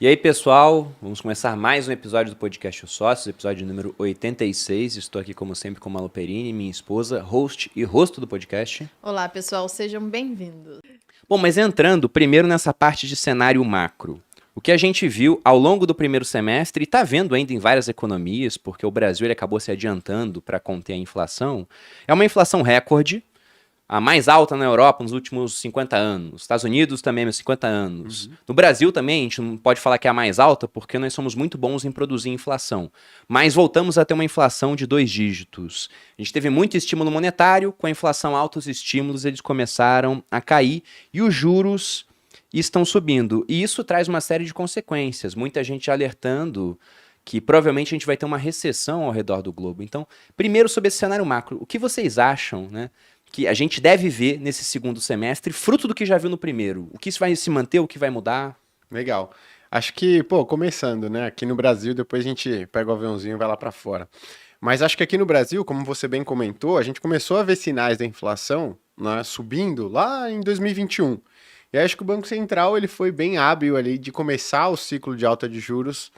E aí, pessoal, vamos começar mais um episódio do podcast Os Sócios, episódio número 86. Estou aqui, como sempre, com Malu Perini, minha esposa, host e rosto do podcast. Olá, pessoal, sejam bem-vindos. Bom, mas entrando primeiro nessa parte de cenário macro. O que a gente viu ao longo do primeiro semestre e está vendo ainda em várias economias, porque o Brasil ele acabou se adiantando para conter a inflação, é uma inflação recorde, a mais alta na Europa nos últimos 50 anos. Estados Unidos também nos 50 anos. No Brasil também, a gente não pode falar que é a mais alta, porque nós somos muito bons em produzir inflação. Mas voltamos a ter uma inflação de 2 dígitos. A gente teve muito estímulo monetário, com a inflação alta, os estímulos eles começaram a cair e os juros estão subindo. E isso traz uma série de consequências. Muita gente alertando que provavelmente a gente vai ter uma recessão ao redor do globo. Então, primeiro sobre esse cenário macro, o que vocês acham, né, que a gente deve ver nesse segundo semestre, fruto do que já viu no primeiro? O que vai se manter, o que vai mudar? Legal. Acho que, começando, né? Aqui no Brasil, depois a gente pega o aviãozinho e vai lá para fora. Mas acho que aqui no Brasil, como você bem comentou, a gente começou a ver sinais da inflação, né, subindo lá em 2021. E aí acho que o Banco Central ele foi bem hábil ali de começar o ciclo de alta de juros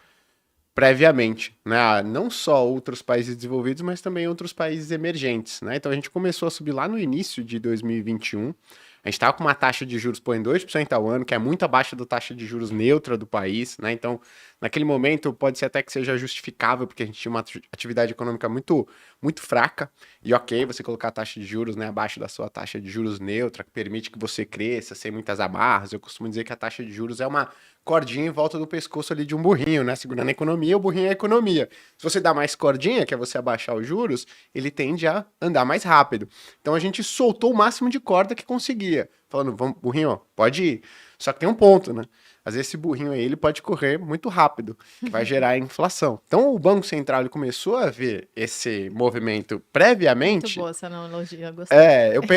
previamente, né? Não só outros países desenvolvidos, mas também outros países emergentes, né? Então a gente começou a subir lá no início de 2021. A gente estava com uma taxa de juros em 2% ao ano, que é muito abaixo da taxa de juros neutra do país, né? Então, naquele momento, pode ser até que seja justificável, porque a gente tinha uma atividade econômica muito, muito fraca. E ok, você colocar a taxa de juros, né, abaixo da sua taxa de juros neutra, que permite que você cresça sem muitas amarras. Eu costumo dizer que a taxa de juros é uma cordinha em volta do pescoço ali de um burrinho, né? Segurando a economia, o burrinho é a economia. Se você dá mais cordinha, que é você abaixar os juros, ele tende a andar mais rápido. Então a gente soltou o máximo de corda que conseguia. Falando, vamos, burrinho, ó, pode ir. Só que tem um ponto, né? Às vezes esse burrinho aí, ele pode correr muito rápido, que vai gerar inflação. Então o Banco Central ele começou a ver esse movimento previamente. Muito boa essa analogia, gostei.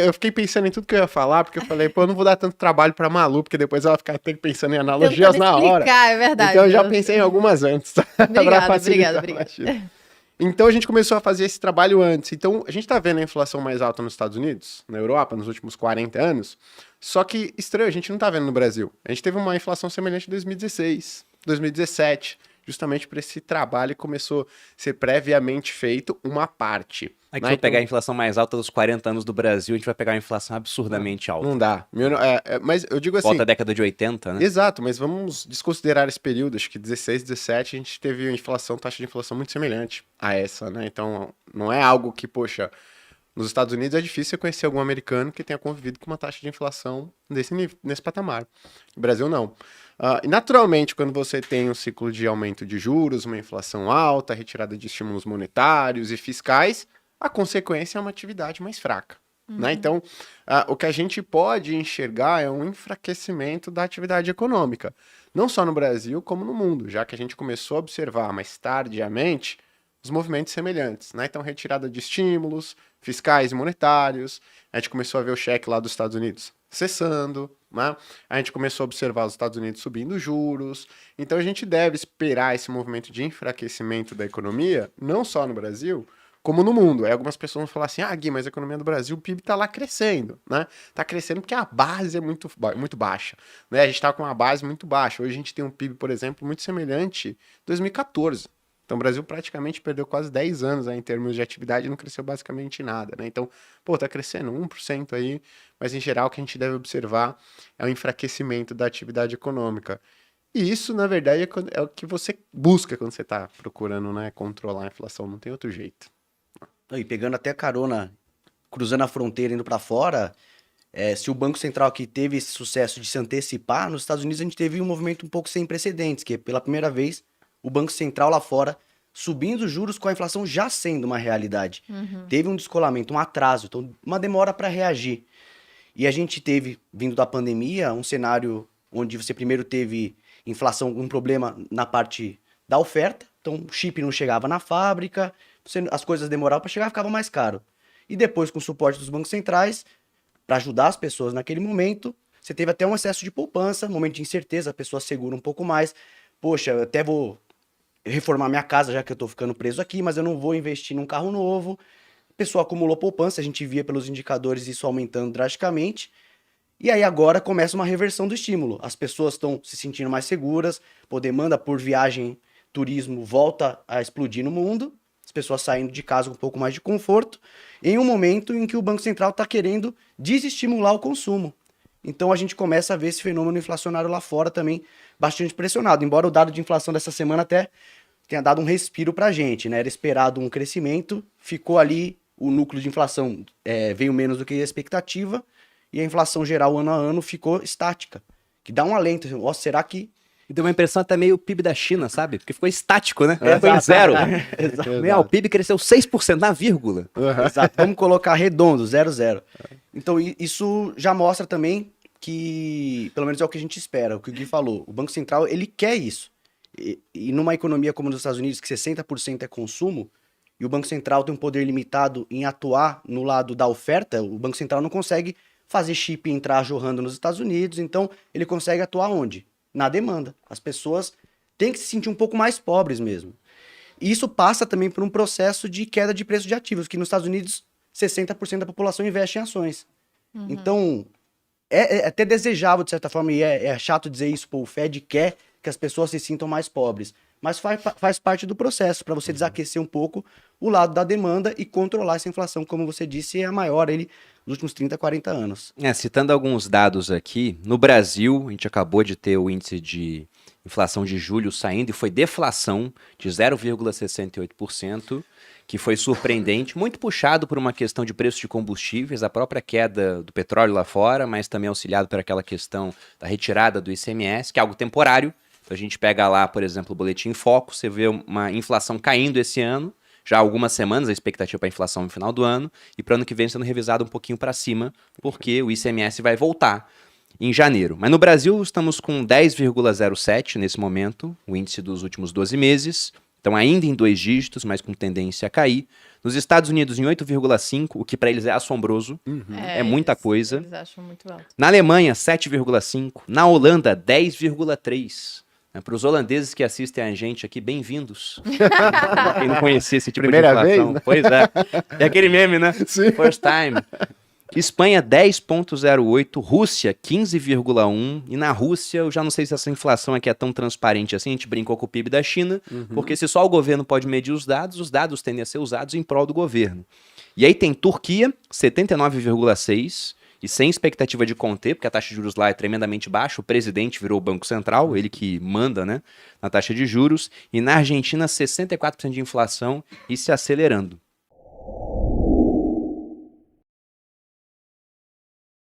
Eu fiquei pensando em tudo que eu ia falar, porque eu falei, eu não vou dar tanto trabalho pra Malu, porque depois ela ficar pensando em analogias Tentando na hora. explicar, é verdade. Então eu já pensei em algumas antes. Obrigada. Então a gente começou a fazer esse trabalho antes. Então a gente tá vendo a inflação mais alta nos Estados Unidos, na Europa, nos últimos 40 anos. Só que, estranho, a gente não tá vendo no Brasil. A gente teve uma inflação semelhante em 2016, 2017, justamente por esse trabalho que começou a ser previamente feito uma parte. Aqui eu pegar a inflação mais alta dos 40 anos do Brasil, a gente vai pegar uma inflação absurdamente alta. Não dá. Mas eu digo assim... Volta a década de 80, né? Exato, mas vamos desconsiderar esse período. Acho que 16, 17, a gente teve taxa de inflação muito semelhante a essa, né? Então, não é algo que, poxa... Nos Estados Unidos é difícil conhecer algum americano que tenha convivido com uma taxa de inflação nesse patamar. No Brasil, não. E naturalmente, quando você tem um ciclo de aumento de juros, uma inflação alta, retirada de estímulos monetários e fiscais, a consequência é uma atividade mais fraca. Né? Então, o que a gente pode enxergar é um enfraquecimento da atividade econômica. Não só no Brasil, como no mundo, já que a gente começou a observar mais tardiamente os movimentos semelhantes, né? Então, retirada de estímulos fiscais e monetários, a gente começou a ver o cheque lá dos Estados Unidos cessando, né? A gente começou a observar os Estados Unidos subindo juros, então a gente deve esperar esse movimento de enfraquecimento da economia, não só no Brasil, como no mundo. Aí algumas pessoas vão falar assim, Gui, mas a economia do Brasil, o PIB tá lá crescendo, né? Tá crescendo porque a base é muito baixa, né? A gente tá com uma base muito baixa. Hoje a gente tem um PIB, por exemplo, muito semelhante a 2014. Então o Brasil praticamente perdeu quase 10 anos aí, em termos de atividade e não cresceu basicamente nada, né? Então, tá crescendo 1% aí, mas em geral o que a gente deve observar é o enfraquecimento da atividade econômica. E isso, na verdade, é o que você busca quando você está procurando, né, controlar a inflação, não tem outro jeito. E pegando até carona, cruzando a fronteira, indo para fora, se o Banco Central aqui teve esse sucesso de se antecipar, nos Estados Unidos a gente teve um movimento um pouco sem precedentes, que pela primeira vez o Banco Central lá fora subindo os juros com a inflação já sendo uma realidade. Teve um descolamento, um atraso, então uma demora para reagir. E a gente teve, vindo da pandemia, um cenário onde você primeiro teve inflação, um problema na parte da oferta, então o chip não chegava na fábrica, as coisas demoravam para chegar, ficava mais caro. E depois, com o suporte dos bancos centrais, para ajudar as pessoas naquele momento, você teve até um excesso de poupança, momento de incerteza, a pessoa segura um pouco mais. Poxa, eu até vou reformar minha casa, já que eu tô ficando preso aqui, mas eu não vou investir num carro novo. A pessoa acumulou poupança, a gente via pelos indicadores isso aumentando drasticamente. E aí agora começa uma reversão do estímulo. As pessoas estão se sentindo mais seguras, a demanda por viagem, turismo volta a explodir no mundo, as pessoas saindo de casa com um pouco mais de conforto, em um momento em que o Banco Central está querendo desestimular o consumo. Então a gente começa a ver esse fenômeno inflacionário lá fora também bastante pressionado, embora o dado de inflação dessa semana até tenha dado um respiro para a gente, né? Era esperado um crescimento, ficou ali, o núcleo de inflação veio menos do que a expectativa, e a inflação geral ano a ano ficou estática, que dá um alento. Ó, será que... E deu uma impressão até meio o PIB da China, sabe? Porque ficou estático, né? Exato. Foi em zero. Exato. O PIB cresceu 6% na vírgula. Exato. Vamos colocar redondo, 0,0. Então isso já mostra também que, pelo menos é o que a gente espera, o que o Gui falou, o Banco Central, ele quer isso. E numa economia como nos Estados Unidos, que 60% é consumo, e o Banco Central tem um poder limitado em atuar no lado da oferta, o Banco Central não consegue fazer chip entrar jorrando nos Estados Unidos, então ele consegue atuar onde? Na demanda. As pessoas têm que se sentir um pouco mais pobres mesmo. E isso passa também por um processo de queda de preço de ativos, que nos Estados Unidos 60% da população investe em ações. Então, é até desejável, de certa forma, e é chato dizer isso, pô, o Fed quer que as pessoas se sintam mais pobres. Mas faz parte do processo, para você desaquecer um pouco o lado da demanda e controlar essa inflação, como você disse, é a maior nos últimos 30, 40 anos. Citando alguns dados aqui, no Brasil, a gente acabou de ter o índice de inflação de julho saindo e foi deflação de 0,68%, que foi surpreendente, muito puxado por uma questão de preço de combustíveis, a própria queda do petróleo lá fora, mas também auxiliado por aquela questão da retirada do ICMS, que é algo temporário. Então a gente pega lá, por exemplo, o Boletim Foco, você vê uma inflação caindo esse ano, já há algumas semanas a expectativa para a inflação no final do ano, e para o ano que vem sendo revisado um pouquinho para cima, porque o ICMS vai voltar em janeiro. Mas no Brasil estamos com 10,07 nesse momento, o índice dos últimos 12 meses, então ainda em 2 dígitos, mas com tendência a cair. Nos Estados Unidos em 8,5, o que para eles é assombroso, é muita coisa. Eles acham muito alto. Na Alemanha, 7,5. Na Holanda, 10,3. Para os holandeses que assistem a gente aqui, bem-vindos. Quem não conhecia esse tipo Primeira de inflação. vez, né? Pois é. É aquele meme, né? Sim. First time. Espanha, 10,08. Rússia, 15,1. E na Rússia, eu já não sei se essa inflação aqui é tão transparente assim. A gente brincou com o PIB da China, porque se só o governo pode medir os dados tendem a ser usados em prol do governo. E aí tem Turquia, 79,6. E sem expectativa de conter, porque a taxa de juros lá é tremendamente baixa, o presidente virou o Banco Central, ele que manda, né, na taxa de juros. E na Argentina, 64% de inflação e se acelerando.